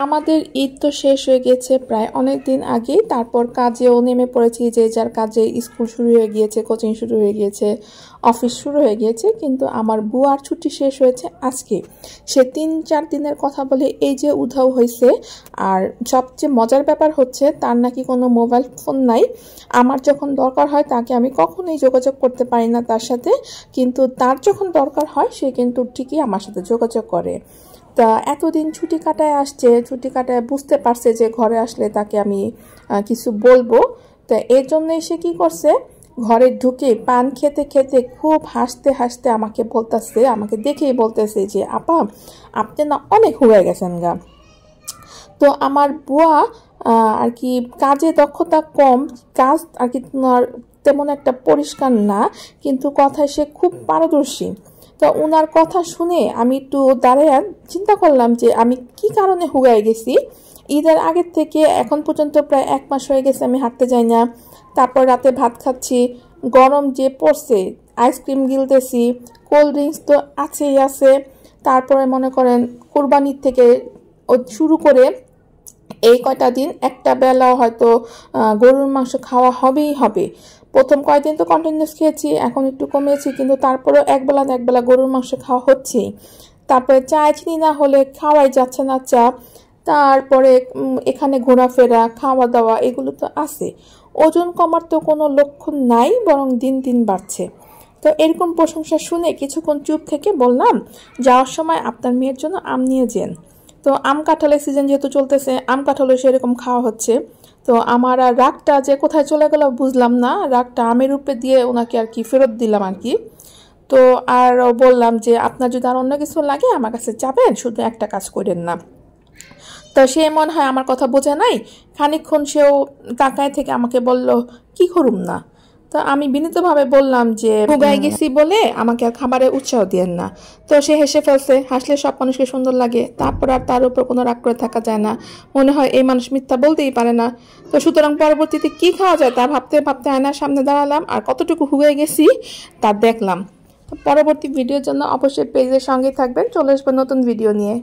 আমাদের ঈদ তো শেষ হয়ে গেছে প্রায় অনেক দিন আগেই। তারপর কাজেও নেমে পড়েছি, যে যার কাজে স্কুল শুরু হয়ে গিয়েছে, কোচিং শুরু হয়ে গিয়েছে, অফিস শুরু হয়ে গিয়েছে। কিন্তু আমার বুয়ার ছুটি শেষ হয়েছে আজকে। সে 3-4 দিনের কথা বলে এই যে উধাও হয়েছে। আর সবচেয়ে মজার ব্যাপার হচ্ছে তার নাকি কোনো মোবাইল ফোন নাই। আমার যখন দরকার হয় তাকে আমি কখনোই যোগাযোগ করতে পারি না তার সাথে, কিন্তু তার যখন দরকার হয় সে কিন্তু ঠিকই আমার সাথে যোগাযোগ করে। তা এতদিন ছুটি কাটায় আসছে, ছুটি কাটায় বুঝতে পারছে যে ঘরে আসলে তাকে আমি কিছু বলবো। তা এর জন্য সে কি করছে, ঘরে ঢুকে পান খেতে খেতে খুব হাসতে হাসতে আমাকে দেখেই বলতেছে যে আপা, আপনি না অনেক হয়ে গেছেন গা। তো আমার বুয়া আর কি কাজে দক্ষতা কম, কাজ আর কি তেমন একটা পরিষ্কার না, কিন্তু কথায় সে খুব পারদর্শী। তো ওনার কথা শুনে আমি একটু দাঁড়ায় চিন্তা করলাম যে আমি কি কারণে হুগায় গেছি। ঈদের আগের থেকে এখন পর্যন্ত প্রায় 1 মাস হয়ে গেছে আমি হাঁটতে যাই না। তারপর রাতে ভাত খাচ্ছি, গরম যে পড়ছে, আইসক্রিম গিলতেছি, কোল্ড ড্রিঙ্কস তো আছেই আছে। তারপরে মনে করেন কোরবানির থেকে শুরু করে এই কয়টা দিন একটা বেলা হয়তো গরুর মাংস খাওয়া হবেই হবে। প্রথম কয়েকদিন তো কন্টিনিউস খেয়েছি, এখন একটু কমেছি, কিন্তু তারপরেও একবেলা না একবেলা গরুর মাংস খাওয়া হচ্ছেই। তারপরে চায় চিনি না হলে খাওয়াই যাচ্ছে না চা। তারপরে এখানে ঘোরাফেরা, খাওয়া দাওয়া এগুলো তো আছে। ওজন কমার তো কোনো লক্ষণ নাই, বরং দিন দিন বাড়ছে। তো এরকম প্রশংসা শুনে কিছুক্ষণ চুপ থেকে বললাম, যাওয়ার সময় আপনার মেয়ের জন্য আম নিয়ে যেন। তো আম কাঁঠালের সিজন যেহেতু চলতেছে, আম কাঁঠালও সেরকম খাওয়া হচ্ছে। তো আমার আর রাগটা যে কোথায় চলে গেল বুঝলাম না, রাগটা আমের উপরে দিয়ে ওনাকে আর কি ফেরত দিলাম আর কি। তো আর বললাম যে আপনার যদি আর অন্য কিছু লাগে আমার কাছে যাবেন, শুধু একটা কাজ করেন না। তো সে মনে হয় আমার কথা বোঝে নাই, খানিকক্ষণ সেও তাকায় থেকে আমাকে বলল, কি করুম না। তো আমি বিনীতভাবে বললাম যে ভুগাই গেছি বলে আমাকে আর খাবারে উৎসাহ দিয়েন না। তো সে হেসে ফেলছে, হাসলে সব মানুষকে সুন্দর লাগে, তারপর আর তার উপর কোনো রাগ করে থাকা যায় না। মনে হয় এই মানুষ মিথ্যা বলতেই পারে না। তো সুতরাং পরবর্তীতে কি খাওয়া যায় তা ভাবতে ভাবতে আয়নার সামনে দাঁড়ালাম, আর কতটুকু হুগাই গেছি তা দেখলাম। পরবর্তী ভিডিওর জন্য অবশ্যই পেজের সঙ্গেই থাকবেন, চলে আসবো নতুন ভিডিও নিয়ে।